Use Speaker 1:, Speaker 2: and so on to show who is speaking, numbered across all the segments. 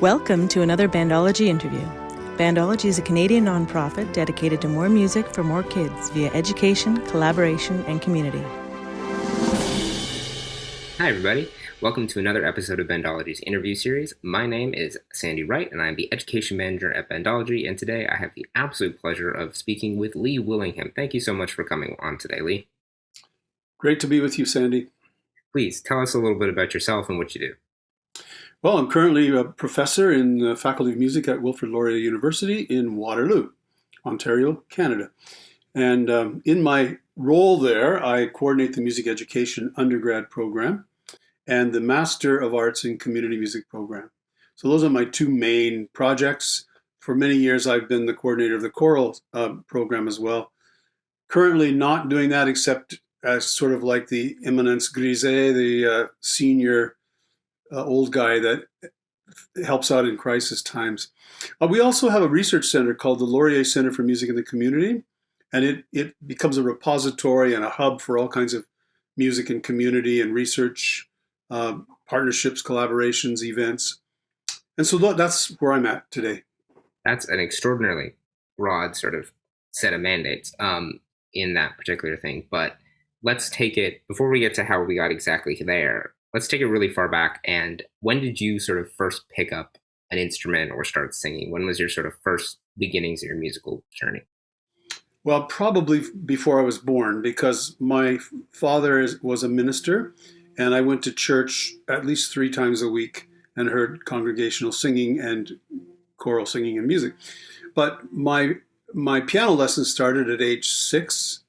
Speaker 1: Welcome to another Bandology interview. Bandology is a Canadian nonprofit dedicated to more music for more kids via education, collaboration, and community.
Speaker 2: Hi everybody, welcome to another episode of Bandology's interview series. My name is Sandy Wright and I'm the Education Manager at Bandology, and today I have the absolute pleasure of speaking with Lee Willingham. Thank you so much for coming on today, Lee.
Speaker 3: Great to be with you, Sandy.
Speaker 2: Please tell us a little bit about yourself and what you do.
Speaker 3: Well, I'm currently a professor in the Faculty of Music at Wilfrid Laurier University in Waterloo, Ontario, Canada. And in my role there, I coordinate the music education undergrad program and the Master of Arts in Community Music program. So those are my two main projects. For many years, I've been the coordinator of the choral program as well. Currently not doing that except as sort of like the eminence grise, the senior old guy that helps out in crisis times. We also have a research center called the Laurier Centre for Music in the Community, and it becomes a repository and a hub for all kinds of music and community and research, partnerships, collaborations, events. And so that's where I'm at today.
Speaker 2: That's an extraordinarily broad sort of set of mandates in that particular thing. But let's take it, before we get to how we got exactly there, let's take it really far back. And when did you sort of first pick up an instrument or start singing? When was your sort of first beginnings of your musical journey?
Speaker 3: Well, probably before I was born, because my father was a minister, and I went to church at least 3 times a week and heard congregational singing and choral singing and music. But my piano lessons started at age 6.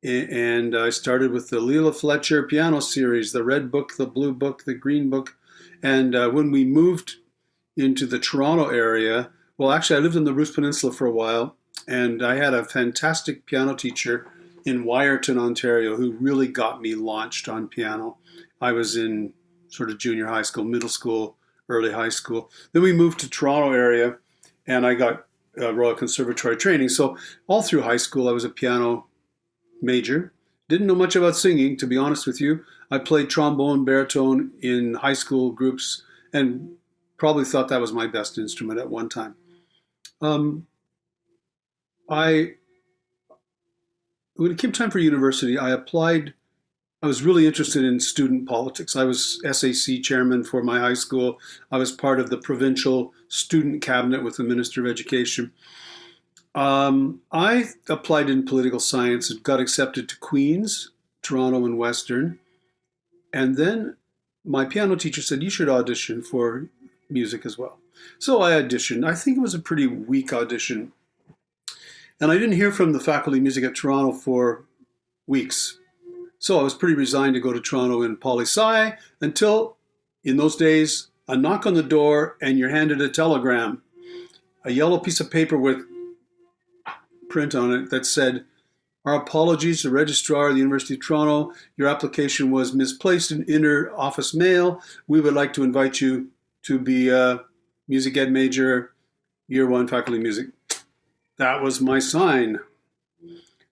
Speaker 3: And I started with the Leela Fletcher piano series, the red book, the blue book, the green book. And when we moved into the Toronto area, well, actually, I lived in the Bruce Peninsula for a while, and I had a fantastic piano teacher in Wyerton, Ontario, who really got me launched on piano. I was in sort of junior high school, middle school, early high school. Then we moved to Toronto area, and I got Royal Conservatory training. So all through high school, I was a piano major. Didn't know much about singing, to be honest with you. I played trombone, baritone in high school groups and probably thought that was my best instrument at one time. When it came time for university, I applied. I was really interested in student politics. I was SAC chairman for my high school. I was part of the provincial student cabinet with the Minister of Education. I applied in political science and got accepted to Queen's, Toronto and Western. And then my piano teacher said, you should audition for music as well. So I auditioned. I think it was a pretty weak audition. And I didn't hear from the Faculty of Music at Toronto for weeks. So I was pretty resigned to go to Toronto in poli-sci until, in those days, a knock on the door and you're handed a telegram, a yellow piece of paper with print on it that said, our apologies to the registrar of the University of Toronto. Your application was misplaced in inner office mail. We would like to invite you to be a music ed major, year 1 faculty of music. That was my sign.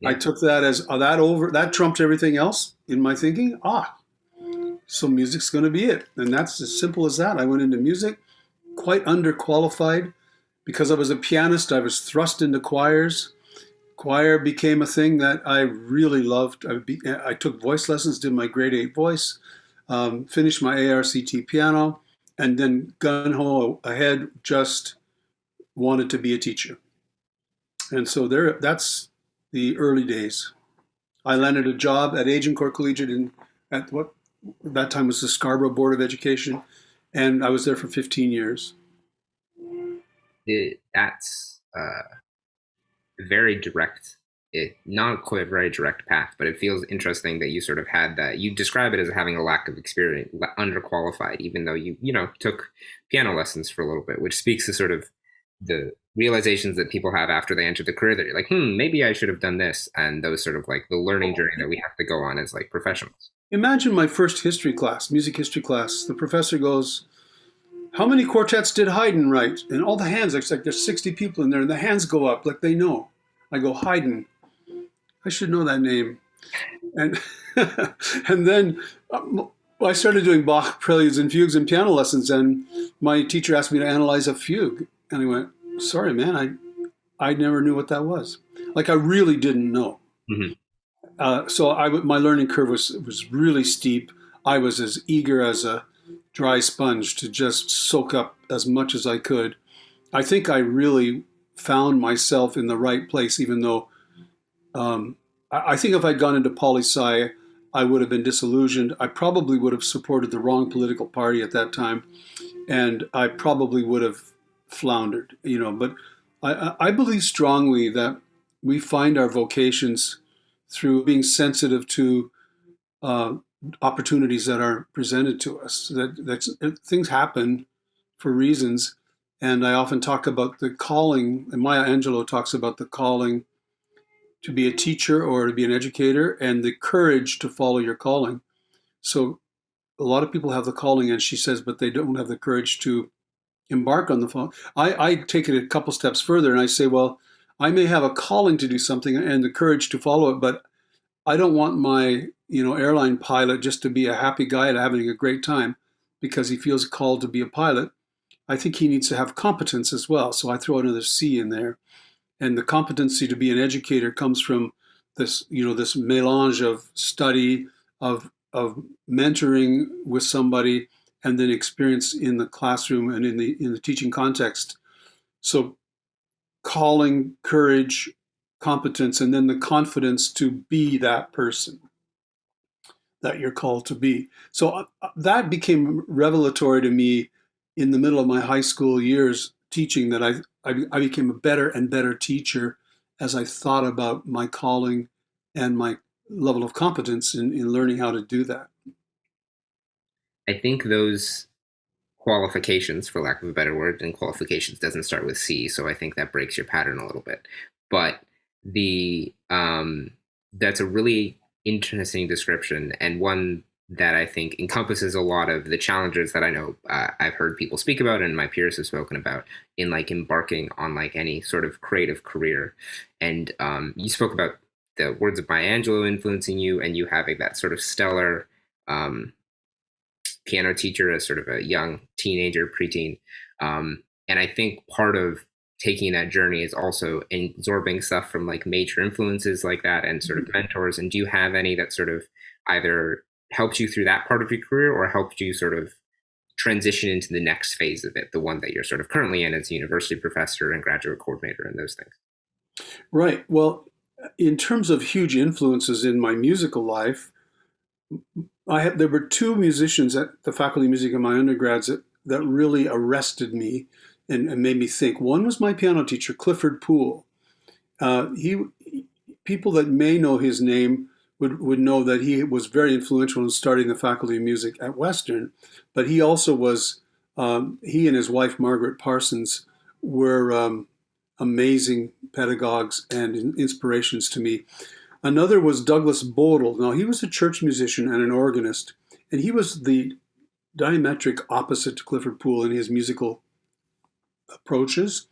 Speaker 3: Yeah. I took that as that trumped everything else in my thinking. So music's going to be it. And that's as simple as that. I went into music, quite underqualified. Because I was a pianist, I was thrust into choirs. Choir became a thing that I really loved. I took voice lessons, did my grade 8 voice, finished my ARCT piano, and then gun-ho ahead, just wanted to be a teacher. And so that's the early days. I landed a job at Agincourt Collegiate at what that time was the Scarborough Board of Education, and I was there for 15 years.
Speaker 2: That's very direct, not quite a very direct path, but it feels interesting that you sort of had that. You describe it as having a lack of experience, underqualified, even though you took piano lessons for a little bit, which speaks to sort of the realizations that people have after they enter the career that you're like, maybe I should have done this, and those sort of like the learning journey that we have to go on as like professionals.
Speaker 3: Imagine my first history class, music history class. The professor goes, how many quartets did Haydn write? And all the hands, it's like there's 60 people in there, and the hands go up like they know. I go, Haydn. I should know that name. And and then I started doing Bach preludes and fugues in piano lessons, and my teacher asked me to analyze a fugue. And I went, sorry, man, I never knew what that was. Like, I really didn't know. So my learning curve was really steep. I was as eager as a dry sponge to just soak up as much as I could. I think I really found myself in the right place, even though I think if I'd gone into poli-sci, I would have been disillusioned. I probably would have supported the wrong political party at that time, and I probably would have floundered, But I believe strongly that we find our vocations through being sensitive to opportunities that are presented to us. That things happen for reasons, and I often talk about the calling. And Maya Angelou talks about the calling to be a teacher or to be an educator, and the courage to follow your calling. So a lot of people have the calling, and she says, but they don't have the courage to embark on the phone. I take it a couple steps further, and I say, well, I may have a calling to do something and the courage to follow it, but I don't want my airline pilot just to be a happy guy and having a great time because he feels called to be a pilot. I think he needs to have competence as well. So I throw another C in there. And the competency to be an educator comes from this, this melange of study, of mentoring with somebody, and then experience in the classroom and in the teaching context. So calling, courage, competence, and then the confidence to be that person that you're called to be. So that became revelatory to me in the middle of my high school years teaching, that I became a better and better teacher as I thought about my calling and my level of competence in learning how to do that.
Speaker 2: I think those qualifications, for lack of a better word, and qualifications doesn't start with C, so I think that breaks your pattern a little bit. But that's a really interesting description, and one that I think encompasses a lot of the challenges that I know I've heard people speak about and my peers have spoken about in embarking on any sort of creative career. And you spoke about the words of Maya Angelou influencing you, and you having that sort of stellar piano teacher as sort of a young teenager, preteen. And I think part of taking that journey is also absorbing stuff from major influences like that and sort of mentors. And do you have any that sort of either helped you through that part of your career or helped you sort of transition into the next phase of it, the one that you're sort of currently in as a university professor and graduate coordinator and those things?
Speaker 3: Right. Well, in terms of huge influences in my musical life, there were two musicians at the Faculty of Music in my undergrads that really arrested me and made me think. One was my piano teacher, Clifford Poole. People that may know his name would know that he was very influential in starting the Faculty of Music at Western, but he also was, he and his wife, Margaret Parsons, were amazing pedagogues and inspirations to me. Another was Douglas Bodle. Now, he was a church musician and an organist, and he was the diametric opposite to Clifford Poole in his musical approaches.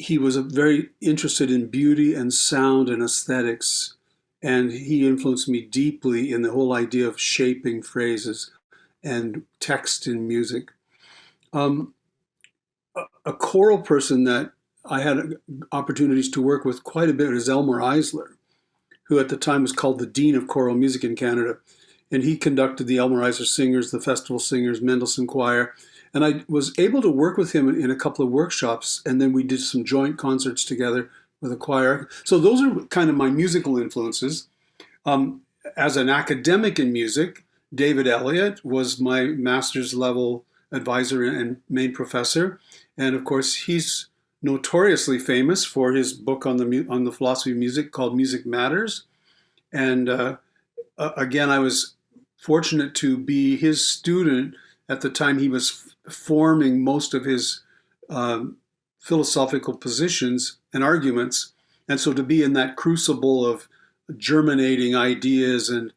Speaker 3: He was very interested in beauty and sound and aesthetics, and he influenced me deeply in the whole idea of shaping phrases and text in music. A choral person that I had opportunities to work with quite a bit is Elmer Eisler, who at the time was called the Dean of Choral Music in Canada. And he conducted the Elmer Eisler Singers, the Festival Singers, Mendelssohn Choir. And I was able to work with him in a couple of workshops, and then we did some joint concerts together with a choir. So those are kind of my musical influences. As an academic in music, David Elliott was my master's level advisor and main professor. And of course, he's notoriously famous for his book on the philosophy of music called Music Matters. And again, I was fortunate to be his student at the time he was forming most of his philosophical positions and arguments. And so to be in that crucible of germinating ideas and,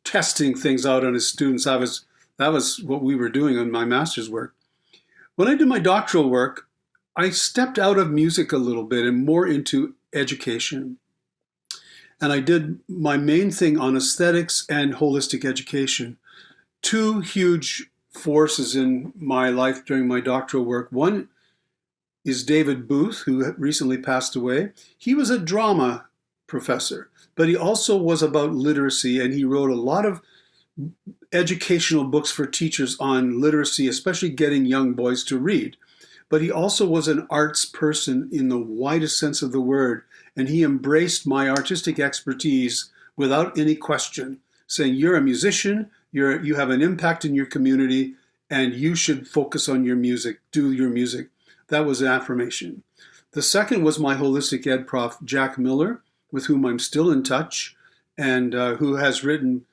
Speaker 3: testing things out on his students, that was what we were doing in my master's work. When I did my doctoral work, I stepped out of music a little bit and more into education. And I did my main thing on aesthetics and holistic education. Two huge forces in my life during my doctoral work. One is David Booth, who recently passed away. He was a drama professor, but he also was about literacy, and he wrote a lot of educational books for teachers on literacy, especially getting young boys to read. But he also was an arts person in the widest sense of the word, and he embraced my artistic expertise without any question, saying, you're a musician, you have an impact in your community, and you should focus on your music, do your music. That was an affirmation. The second was my holistic ed prof, Jack Miller, with whom I'm still in touch, and who has written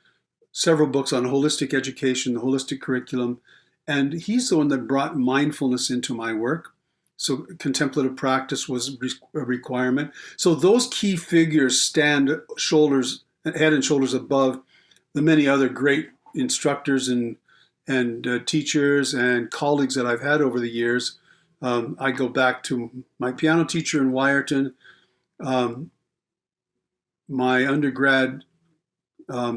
Speaker 3: several books on holistic education, the holistic curriculum. And he's the one that brought mindfulness into my work. So contemplative practice was a requirement. So those key figures stand head and shoulders above the many other great instructors and teachers and colleagues that I've had over the years. I go back to my piano teacher in Wyerton, my undergrad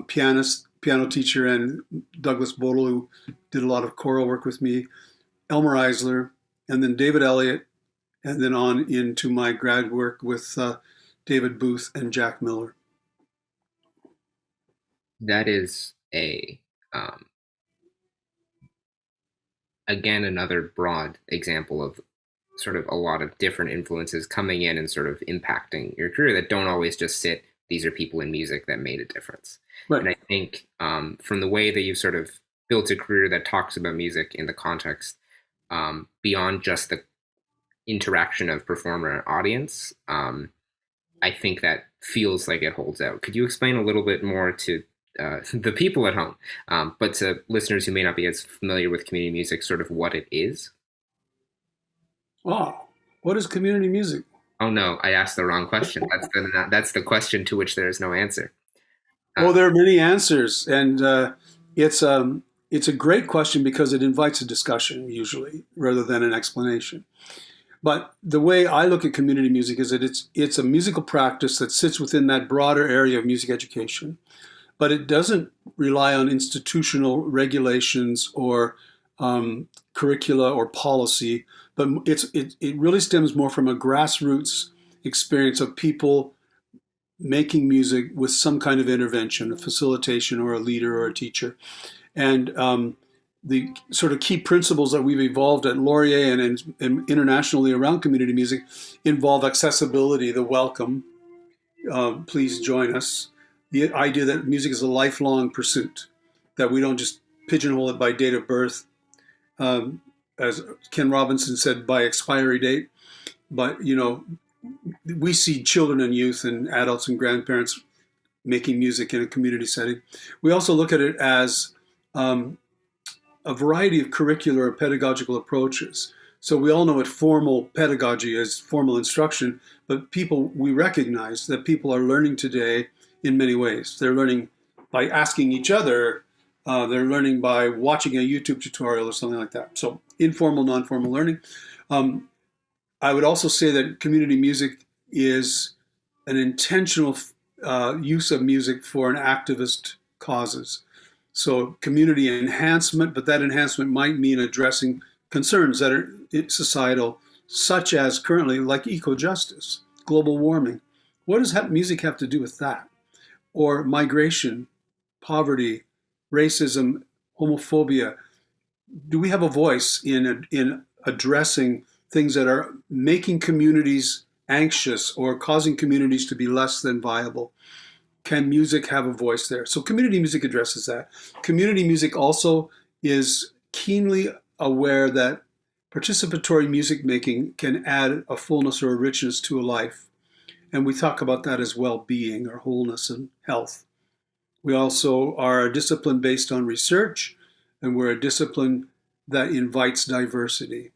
Speaker 3: piano teacher and Douglas Bodle, who did a lot of choral work with me, Elmer Eisler, and then David Elliott, and then on into my grad work with David Booth and Jack Miller.
Speaker 2: That is again, another broad example of sort of a lot of different influences coming in and sort of impacting your career that don't always just sit, these are people in music that made a difference. Right. And I think from the way that you've sort of built a career that talks about music in the context beyond just the interaction of performer and audience, I think that feels like it holds out. Could you explain a little bit more to the people at home, but to listeners who may not be as familiar with community music, sort of what it is?
Speaker 3: Oh, what is community music?
Speaker 2: Oh no, I asked the wrong question. That's the question to which there is no answer.
Speaker 3: There are many answers, and it's a great question because it invites a discussion usually rather than an explanation. But the way I look at community music is that it's a musical practice that sits within that broader area of music education, but it doesn't rely on institutional regulations or curricula or policy, but it really stems more from a grassroots experience of people making music with some kind of intervention, a facilitation or a leader or a teacher. And the sort of key principles that we've evolved at Laurier and internationally around community music involve accessibility, the welcome, please join us, the idea that music is a lifelong pursuit, that we don't just pigeonhole it by date of birth, as Ken Robinson said, by expiry date. But, we see children and youth and adults and grandparents making music in a community setting. We also look at it as a variety of curricular or pedagogical approaches. So we all know what formal pedagogy is, formal instruction, but we recognize that people are learning today in many ways. They're learning by asking each other. They're learning by watching a YouTube tutorial or something like that. So informal, non-formal learning. I would also say that community music is an intentional use of music for an activist causes. So community enhancement, but that enhancement might mean addressing concerns that are societal, such as currently like eco-justice, global warming. What does music have to do with that? Or migration, poverty, racism, homophobia. Do we have a voice in addressing things that are making communities anxious or causing communities to be less than viable? Can music have a voice there? So community music addresses that. Community music also is keenly aware that participatory music making can add a fullness or a richness to a life. And we talk about that as well-being or wholeness and health. We also are a discipline based on research, and we're a discipline that invites diversity.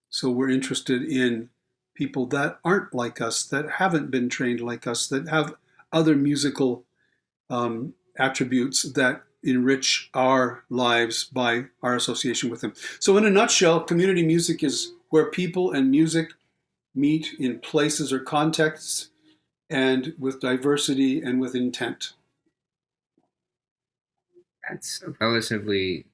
Speaker 3: So we're interested in people that aren't like us, that haven't been trained like us, that have other musical attributes that enrich our lives by our association with them. So in a nutshell, community music is where people and music meet in places or contexts and with diversity and with intent.
Speaker 2: That's a relatively,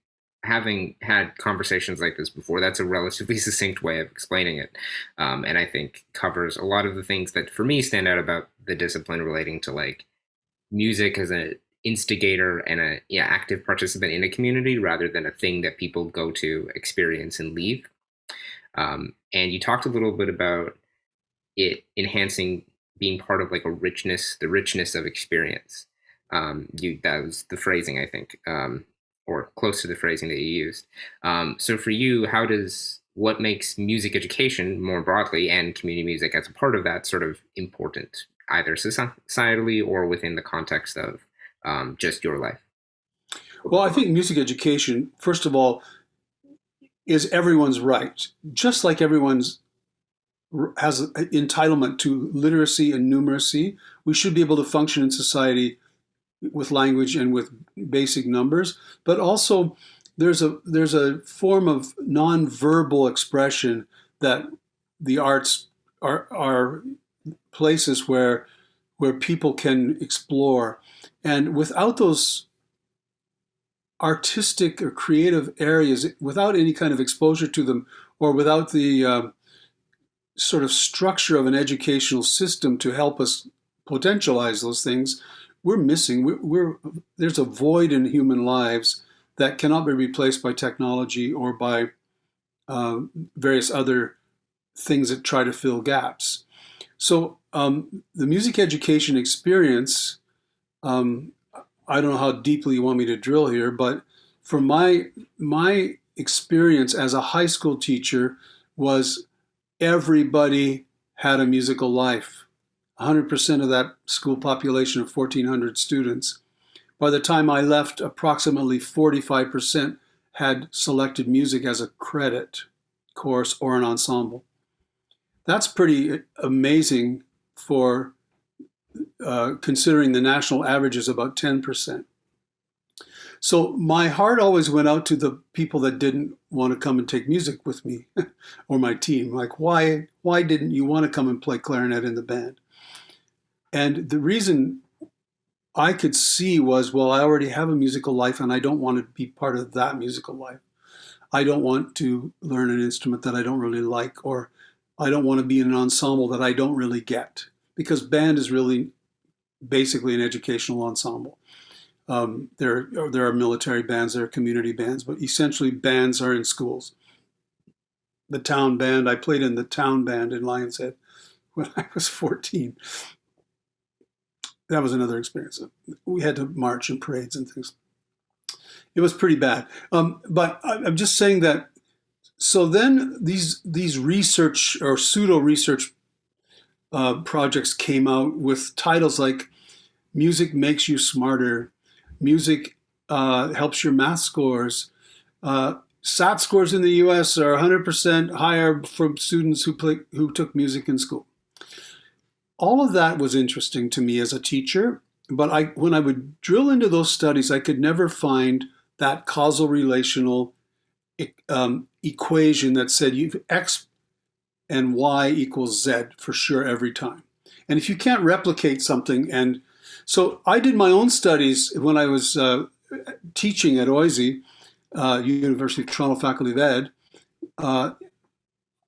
Speaker 2: having had conversations like this before, that's a relatively succinct way of explaining it. And I think covers a lot of the things that for me stand out about the discipline relating to like music as an instigator and a active participant in a community rather than a thing that people go to experience and leave. And you talked a little bit about it enhancing being part of like the richness of experience. That was the phrasing, I think, or close to the phrasing that you used. So for you, what makes music education more broadly and community music as a part of that sort of important, either societally or within the context of just your life?
Speaker 3: Well, I think music education, first of all, is everyone's right. Just like everyone's has an entitlement to literacy and numeracy, we should be able to function in society with language and with basic numbers. But also, there's a form of nonverbal expression that the arts are places where people can explore, and without those artistic or creative areas, without any kind of exposure to them, or without the sort of structure of an educational system to help us potentialize those things, we're missing. There's a void in human lives that cannot be replaced by technology or by various other things that try to fill gaps. So the music education experience, I don't know how deeply you want me to drill here, but for my experience as a high school teacher was everybody had a musical life. 100% of that school population of 1,400 students. By the time I left, approximately 45% had selected music as a credit course or an ensemble. That's pretty amazing for considering the national average is about 10%. So my heart always went out to the people that didn't want to come and take music with me or my team. Like, why didn't you want to come and play clarinet in the band? And the reason I could see was, well, I already have a musical life and I don't want to be part of that musical life. I don't want to learn an instrument that I don't really like, or I don't want to be in an ensemble that I don't really get, because band is really basically an educational ensemble. There are military bands, there are community bands, but essentially bands are in schools. The town band, I played in the town band in Lions Head when I was 14. That was another experience. We had to march in parades and things. It was pretty bad. But I'm just saying that, so then these research or pseudo-research projects came out with titles like Music Makes You Smarter, Music Helps Your Math Scores. SAT scores in the US are 100% higher for students who took music in school. All of that was interesting to me as a teacher, but when I would drill into those studies, I could never find that causal relational equation that said you X and Y equals Z for sure every time. And if you can't replicate something, and so I did my own studies when I was teaching at OISE, University of Toronto Faculty of Ed.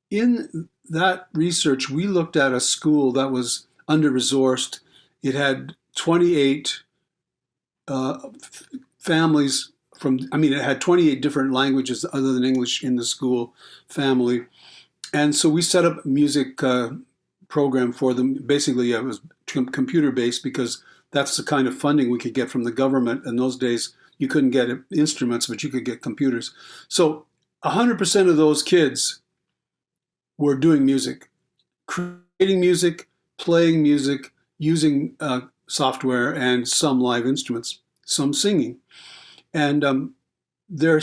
Speaker 3: In that research, we looked at a school that was under-resourced. It had 28 families it had 28 different languages other than English in the school family. And so we set up a music program for them. Basically, it was computer-based because that's the kind of funding we could get from the government. In those days, you couldn't get instruments, but you could get computers. So 100% of those kids were doing music, creating music, playing music, using software and some live instruments, some singing. And their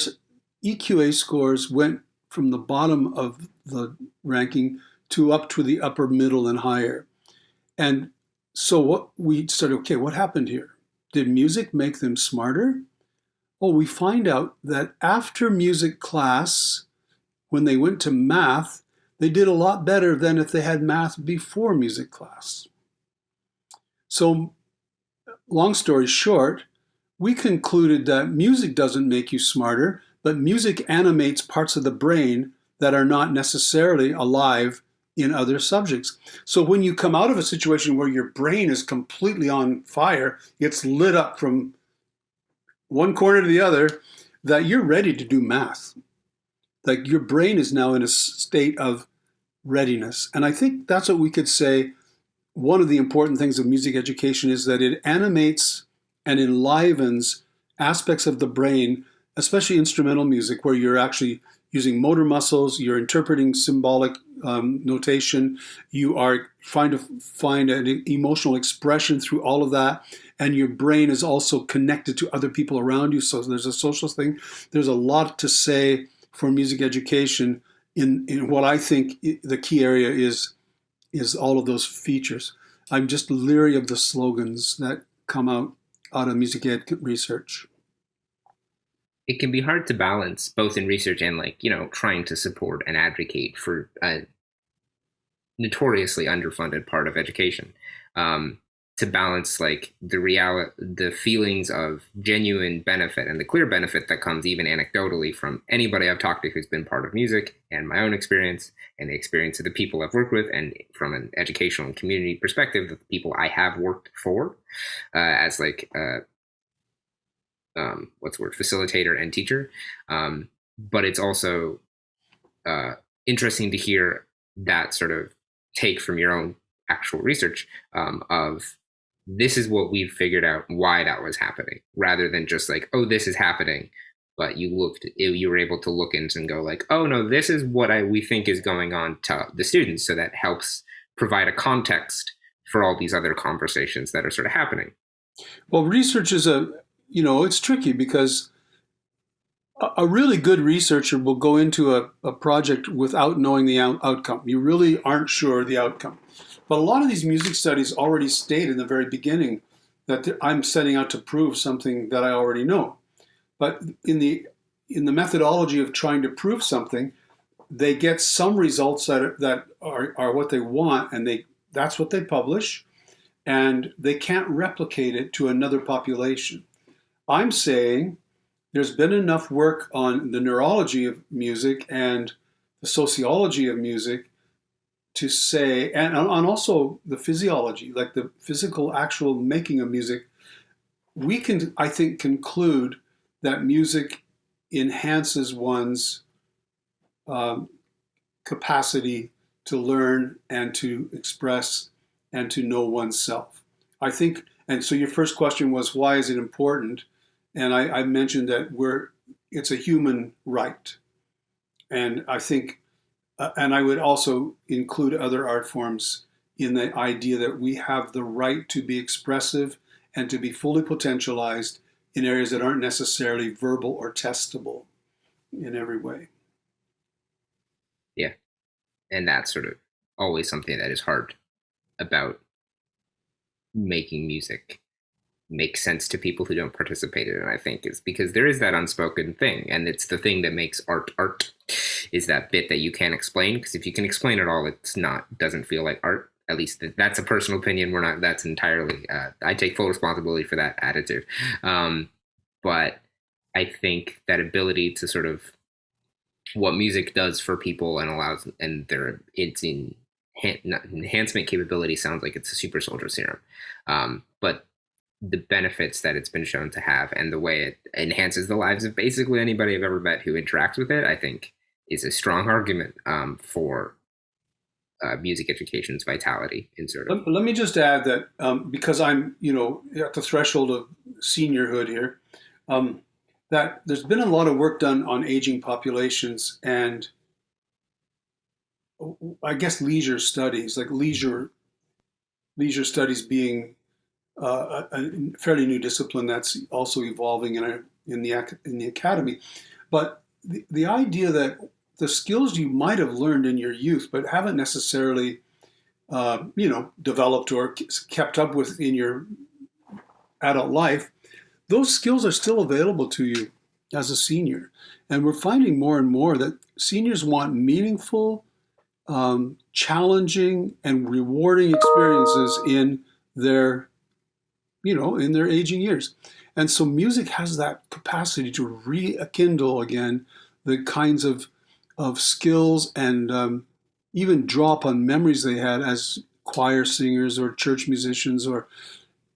Speaker 3: EQA scores went from the bottom of the ranking to up to the upper middle and higher. And so what we started, okay, what happened here? Did music make them smarter? Well, we find out that after music class, when they went to math, they did a lot better than if they had math before music class. So, long story short, we concluded that music doesn't make you smarter, but music animates parts of the brain that are not necessarily alive in other subjects. So when you come out of a situation where your brain is completely on fire, it's lit up from one corner to the other, that you're ready to do math. Like your brain is now in a state of readiness. And I think that's what we could say. One of the important things of music education is that it animates and enlivens aspects of the brain, especially instrumental music, where you're actually using motor muscles, you're interpreting symbolic notation, you are trying to find an emotional expression through all of that, and your brain is also connected to other people around you, so there's a social thing. There's a lot to say for music education in what I think the key area is all of those features. I'm just leery of the slogans that come out of music ed research.
Speaker 2: It can be hard to balance both in research and trying to support and advocate for a notoriously underfunded part of education. To balance the feelings of genuine benefit and the clear benefit that comes even anecdotally from anybody I've talked to who's been part of music, and my own experience and the experience of the people I've worked with, and from an educational and community perspective, the people I have worked for as facilitator and teacher. But it's also interesting to hear that sort of take from your own actual research of this is what we've figured out why that was happening, rather than just oh, this is happening. But you were able to look into and go oh no, this is what we think is going on to the students. So that helps provide a context for all these other conversations that are sort of happening.
Speaker 3: Well, research is it's tricky because a really good researcher will go into a project without knowing the outcome. You really aren't sure of the outcome. But a lot of these music studies already state in the very beginning that I'm setting out to prove something that I already know. But in the methodology of trying to prove something, they get some results that are what they want, and that's what they publish, and they can't replicate it to another population. I'm saying there's been enough work on the neurology of music and the sociology of music to say, and on also the physiology, like the physical actual making of music, we can, I think, conclude that music enhances one's capacity to learn and to express and to know oneself. I think, and so your first question was, why is it important? And I mentioned that it's a human right. And I think, and I would also include other art forms in the idea that we have the right to be expressive and to be fully potentialized in areas that aren't necessarily verbal or testable in every way.
Speaker 2: Yeah. And that's sort of always something that is hard about making music make sense to people who don't participate in it, I think, is because there is that unspoken thing, and it's the thing that makes art is that bit that you can't explain, because if you can explain it all, doesn't feel like art. At least that's a personal opinion. That's entirely, I take full responsibility for that attitude. But I think that ability to sort of what music does for people and allows, and its enhancement capability sounds like it's a super soldier serum. But the benefits that it's been shown to have and the way it enhances the lives of basically anybody I've ever met who interacts with it, I think is a strong argument for music education's vitality in sort of.
Speaker 3: Let me just add that because I'm, at the threshold of seniorhood here, that there's been a lot of work done on aging populations and I guess leisure studies, like leisure studies being a fairly new discipline that's also evolving in the academy. But the idea that the skills you might have learned in your youth but haven't necessarily developed or kept up with in your adult life, those skills are still available to you as a senior. And we're finding more and more that seniors want meaningful, challenging, and rewarding experiences in their in their aging years. And so music has that capacity to rekindle again the kinds of skills and even draw upon memories they had as choir singers or church musicians or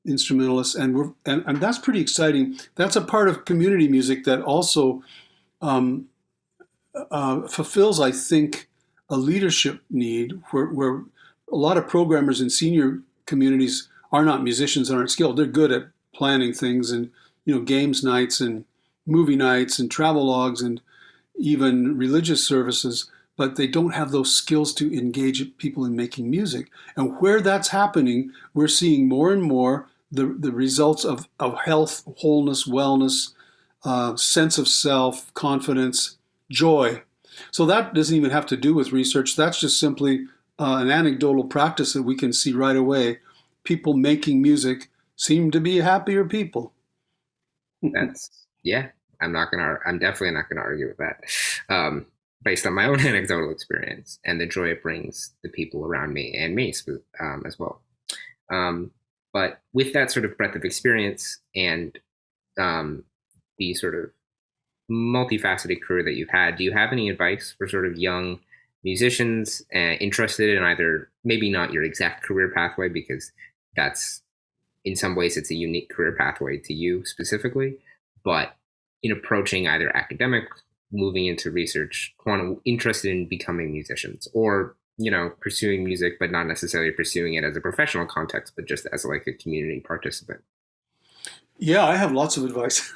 Speaker 3: instrumentalists. And that's pretty exciting. That's a part of community music that also fulfills, I think, a leadership need where a lot of programmers in senior communities are not musicians and aren't skilled. They're good at planning things and, games nights and movie nights and travel logs and even religious services, but they don't have those skills to engage people in making music. And where that's happening, we're seeing more and more the results of health, wholeness, wellness, sense of self, confidence, joy. So that doesn't even have to do with research. That's just simply an anecdotal practice that we can see right away. People making music seem to be happier people.
Speaker 2: I'm definitely not gonna argue with that. Based on my own anecdotal experience and the joy it brings the people around me and me as well. But with that sort of breadth of experience and the sort of multifaceted career that you've had, do you have any advice for sort of young musicians interested in either, maybe not your exact career pathway, because that's in some ways it's a unique career pathway to you specifically, but in approaching either academic, moving into research, interested in becoming musicians, or pursuing music but not necessarily pursuing it as a professional context, but just as like a community participant?
Speaker 3: Yeah, I have lots of advice.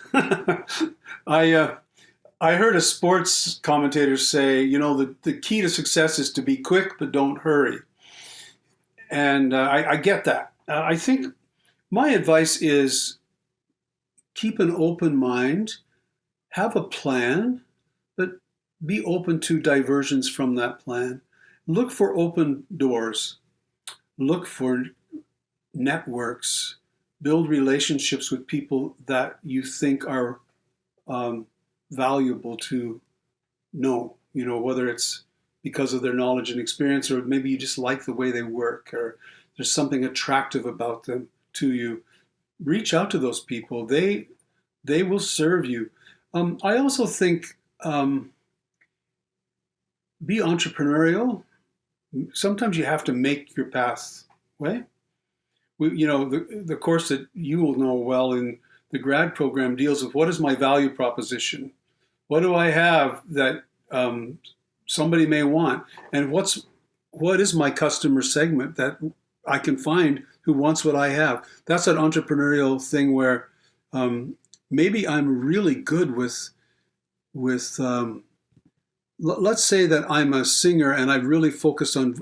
Speaker 3: I heard a sports commentator say, the key to success is to be quick but don't hurry. And I get that. I think my advice is keep an open mind, have a plan, but be open to diversions from that plan. Look for open doors. Look for networks. Build relationships with people that you think are valuable to know, whether it's because of their knowledge and experience, or maybe you just like the way they work, or there's something attractive about them to you. Reach out to those people. They will serve you. I also think be entrepreneurial. Sometimes you have to make your pathway. The course that you will know well in the grad program deals with what is my value proposition? What do I have that somebody may want? And what is my customer segment that I can find who wants what I have? That's an entrepreneurial thing where maybe I'm really good with let's say that I'm a singer and I've really focused on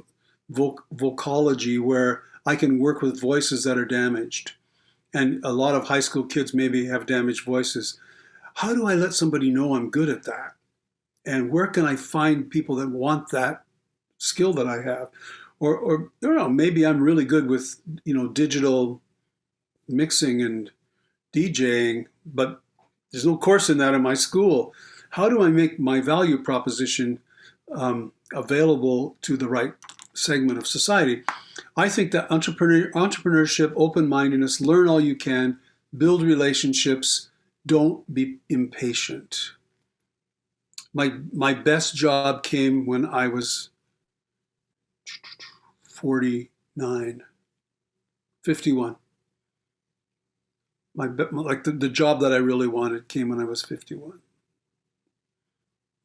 Speaker 3: vocology, where I can work with voices that are damaged. And a lot of high school kids maybe have damaged voices. How do I let somebody know I'm good at that? And where can I find people that want that skill that I have? Or I don't know, maybe I'm really good with, digital mixing and DJing, but there's no course in that in my school. How do I make my value proposition available to the right segment of society? I think that entrepreneurship, open-mindedness, learn all you can, build relationships, don't be impatient. My best job came when I was 49, 51. The job that I really wanted came when I was 51,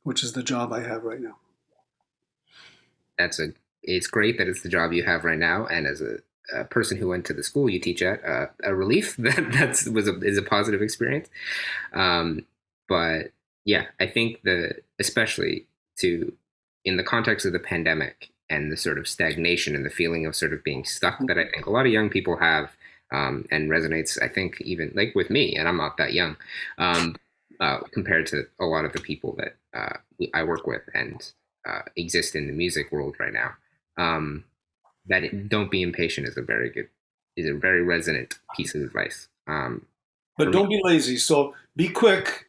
Speaker 3: which is the job I have right now.
Speaker 2: It's great that it's the job you have right now, and as a person who went to the school you teach at, a relief that is a positive experience. But yeah, I think especially in the context of the pandemic and the sort of stagnation and the feeling of sort of being stuck that I think a lot of young people have, and resonates, I think, even like with me, and I'm not that young, compared to a lot of the people that I work with and exist in the music world right now. Don't be impatient is a very resonant piece of advice.
Speaker 3: But don't be lazy. So be quick.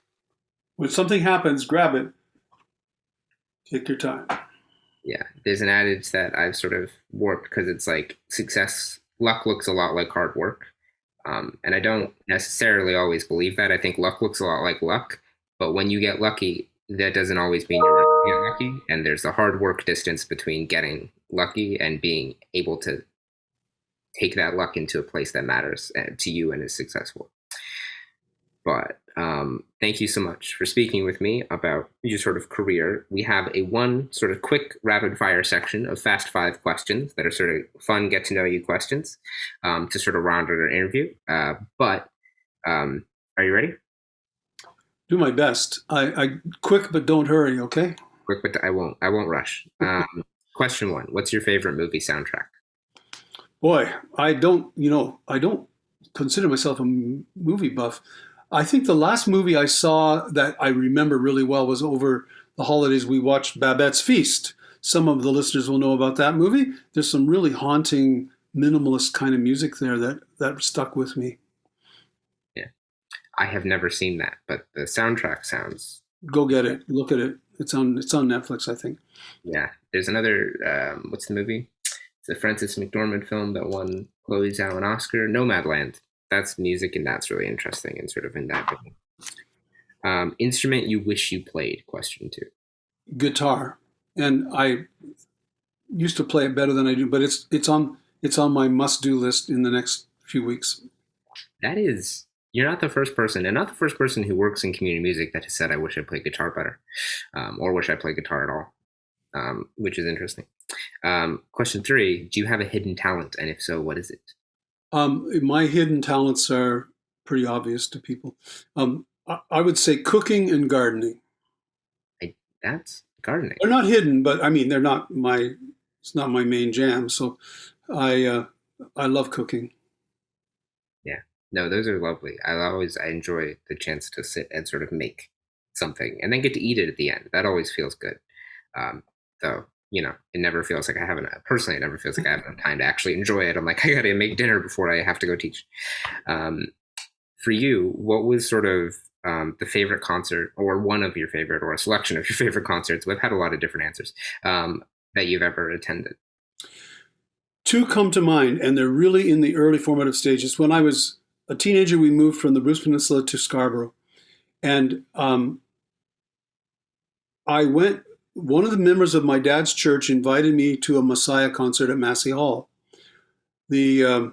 Speaker 3: When something happens, grab it. Take your time.
Speaker 2: Yeah, there's an adage that I've sort of warped because it's like luck looks a lot like hard work. And I don't necessarily always believe that. I think luck looks a lot like luck, but when you get lucky, that doesn't always mean you're going to get lucky. And there's a hard work distance between getting lucky and being able to take that luck into a place that matters to you and is successful. But thank you so much for speaking with me about your sort of career. We have a one sort of quick rapid fire section of fast 5 questions that are sort of fun, get to know you questions to sort of round out our interview. But are you ready?
Speaker 3: Do my best. I quick, but don't hurry. Okay.
Speaker 2: Quick, but I won't rush. Question 1: what's your favorite movie soundtrack?
Speaker 3: Boy, I don't consider myself a movie buff. I think the last movie I saw that I remember really well was over the holidays. We watched Babette's Feast. Some of the listeners will know about that movie. There's some really haunting, minimalist kind of music there that stuck with me.
Speaker 2: Yeah, I have never seen that, but the soundtrack sounds.
Speaker 3: Go get it. Look at it. It's on Netflix, I think.
Speaker 2: Yeah, there's another. What's the movie? It's a Frances McDormand film that won Chloe Zhao an Oscar. Nomadland. That's music, and that's really interesting and sort of in that vein. Instrument you wish you played, question 2.
Speaker 3: Guitar. And I used to play it better than I do, but it's on my must-do list in the next few weeks.
Speaker 2: That is, you're not the first person, and not the first person who works in community music that has said, I wish I played guitar better, or wish I played guitar at all, which is interesting. Question 3, do you have a hidden talent? And if so, what is it?
Speaker 3: My hidden talents are pretty obvious to people. I would say cooking and gardening.
Speaker 2: That's gardening.
Speaker 3: They're not hidden, but I mean, it's not my main jam. So I love cooking.
Speaker 2: Yeah, no, those are lovely. I enjoy the chance to sit and sort of make something and then get to eat it at the end. That always feels good. Though, it never feels like personally, it never feels like I have enough time to actually enjoy it. I'm like, I got to make dinner before I have to go teach. For you, what was sort of the favorite concert, or one of your favorite, or a selection of your favorite concerts? We've had a lot of different answers that you've ever attended.
Speaker 3: 2 come to mind, and they're really in the early formative stages. When I was a teenager, we moved from the Bruce Peninsula to Scarborough, and I went. One of the members of my dad's church invited me to a Messiah concert at Massey Hall. I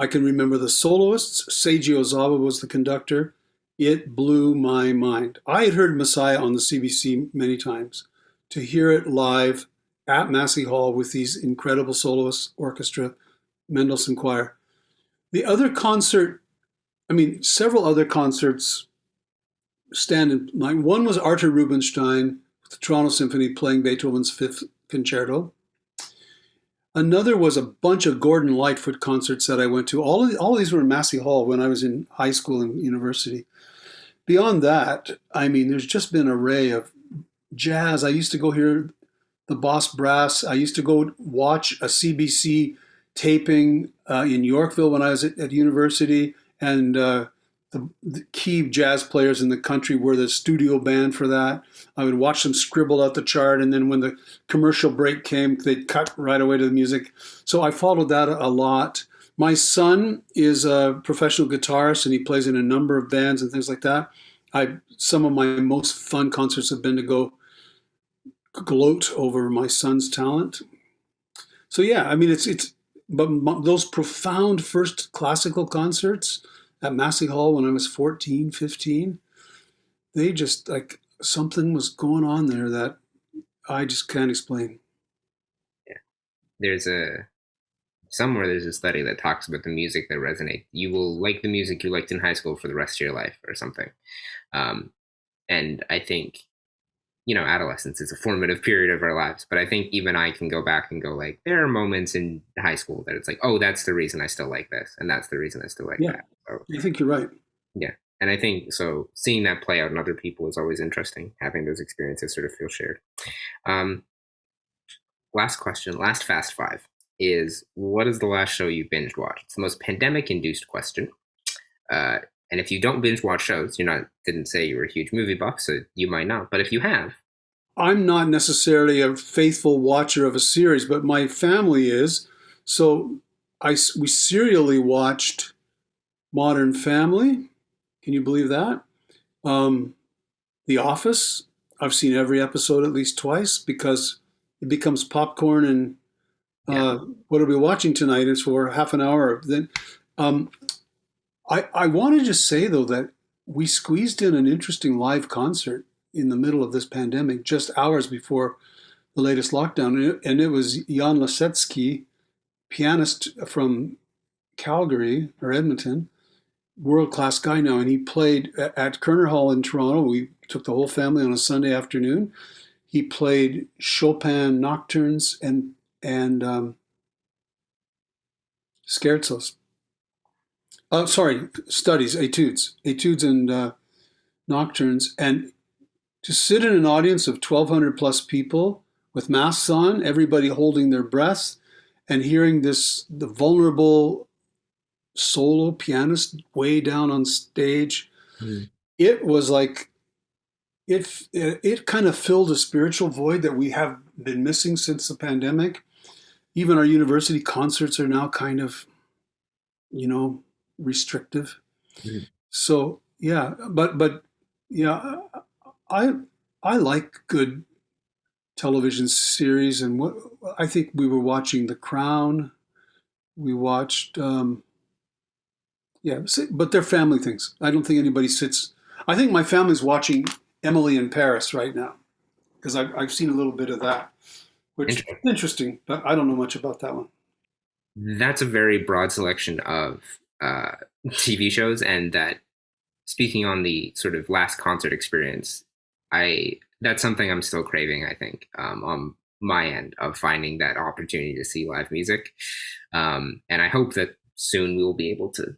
Speaker 3: can remember the soloists. Seiji Ozawa was the conductor. It blew my mind. I had heard Messiah on the CBC many times. To hear it live at Massey Hall with these incredible soloists, orchestra, Mendelssohn Choir. The other concert, several other concerts stand in mind. One was Arthur Rubinstein, the Toronto Symphony playing Beethoven's 5th Concerto. Another was a bunch of Gordon Lightfoot concerts that I went to. All of these were in Massey Hall when I was in high school and university. Beyond that, there's just been an array of jazz. I used to go hear the Boss Brass. I used to go watch a CBC taping in Yorkville when I was at university, and the key jazz players in the country were the studio band for that. I would watch them scribble out the chart, and then when the commercial break came, they'd cut right away to the music. So I followed that a lot. My son is a professional guitarist, and he plays in a number of bands and things like that. Some of my most fun concerts have been to go gloat over my son's talent. So yeah, but those profound first classical concerts at Massey Hall when I was 14, 15, they just, something was going on there that I just can't explain.
Speaker 2: Yeah. There's a study that talks about the music that resonates. You will like the music you liked in high school for the rest of your life or something. And I think, adolescence is a formative period of our lives, but I think even I can go back and go there are moments in high school that it's oh, that's the reason I still like this. And that's the reason I still like that. So,
Speaker 3: I think you're right.
Speaker 2: Yeah. And I think, so seeing that play out in other people is always interesting. Having those experiences sort of feel shared. Last question, last fast 5 is, what is the last show you binge watched? It's the most pandemic induced question. And if you don't binge watch shows, didn't say you were a huge movie buff, so you might not. But if you have.
Speaker 3: I'm not necessarily a faithful watcher of a series, but my family is. So we serially watched Modern Family. Can you believe that? The Office. I've seen every episode at least twice because it becomes popcorn and what are we watching tonight? It's for half an hour. Then I want to just say, though, that we squeezed in an interesting live concert in the middle of this pandemic, just hours before the latest lockdown. And it was Jan Lasetsky, pianist from Calgary or Edmonton, world-class guy now. And he played at Kerner Hall in Toronto. We took the whole family on a Sunday afternoon. He played Chopin nocturnes and scherzos. Studies, etudes and nocturnes. And to sit in an audience of 1,200 plus people with masks on, everybody holding their breath, and hearing the vulnerable solo pianist way down on stage, it was like, it kind of filled a spiritual void that we have been missing since the pandemic. Even our university concerts are now kind of, restrictive. So yeah, but yeah, I like good television series, and what I think we were watching The Crown. We watched, but they're family things. I don't think anybody sits. I think my family's watching Emily in Paris right now because I've seen a little bit of that, which is interesting, but I don't know much about that one.
Speaker 2: That's a very broad selection of TV shows, and that, speaking on the sort of last concert experience, that's something I'm still craving, I think, on my end of finding that opportunity to see live music. And I hope that soon we will be able to,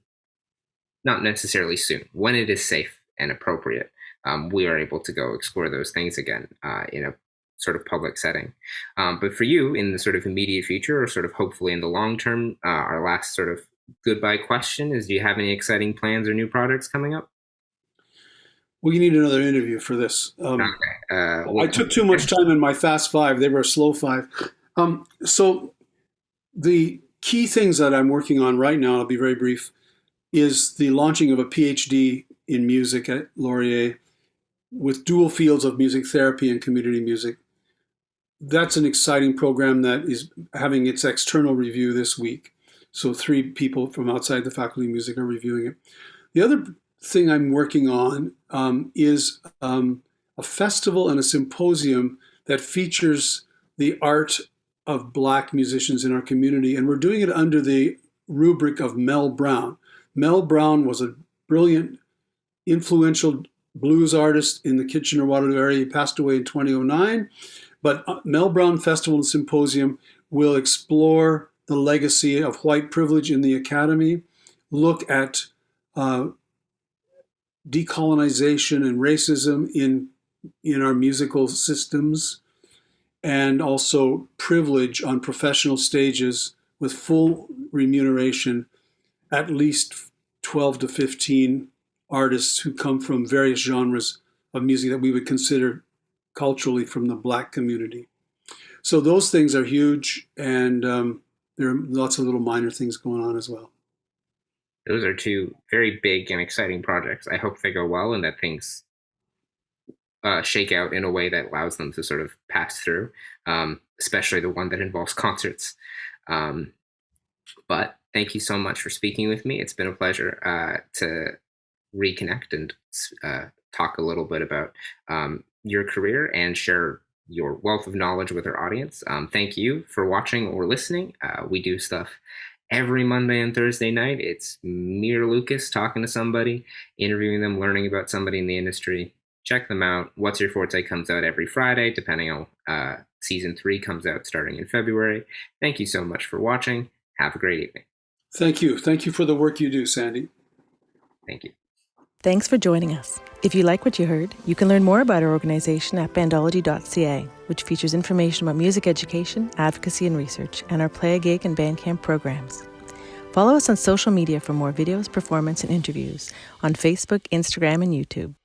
Speaker 2: not necessarily soon, when it is safe and appropriate, we are able to go explore those things again in a sort of public setting. But for you, in the sort of immediate future, or sort of hopefully in the long term, our last sort of goodbye question is, do you have any exciting plans or new projects coming up?
Speaker 3: Well, you need another interview for this.
Speaker 2: Okay.
Speaker 3: I took too much time in my Fast Five. They were a slow five. So the key things that I'm working on right now, I'll be very brief, is the launching of a PhD in music at Laurier with dual fields of music therapy and community music. That's an exciting program that is having its external review this week. So 3 people from outside the Faculty of Music are reviewing it. The other thing I'm working on is a festival and a symposium that features the art of Black musicians in our community. And we're doing it under the rubric of Mel Brown. Mel Brown was a brilliant, influential blues artist in the Kitchener-Waterloo area. He passed away in 2009. But Mel Brown Festival and Symposium will explore the legacy of white privilege in the academy, look at decolonization and racism in our musical systems, and also privilege on professional stages with full remuneration, at least 12 to 15 artists who come from various genres of music that we would consider culturally from the Black community. So those things are huge, and there are lots of little minor things going on as well.
Speaker 2: Those are 2 very big and exciting projects. I hope they go well and that things shake out in a way that allows them to sort of pass through, especially the one that involves concerts. But thank you so much for speaking with me. It's been a pleasure to reconnect and talk a little bit about your career and share your wealth of knowledge with our audience. Thank you for watching or listening. We do stuff every Monday and Thursday night. It's me or Lucas talking to somebody, interviewing them, learning about somebody in the industry. Check them out. What's Your Forte comes out every Friday, depending on season 3 comes out starting in February. Thank you so much for watching. Have a great evening.
Speaker 3: Thank you. Thank you for the work you do, Sandy.
Speaker 2: Thank you.
Speaker 1: Thanks for joining us. If you like what you heard, you can learn more about our organization at bandology.ca, which features information about music education, advocacy and research, and our Play a Gig and Bandcamp programs. Follow us on social media for more videos, performance, and interviews on Facebook, Instagram, and YouTube.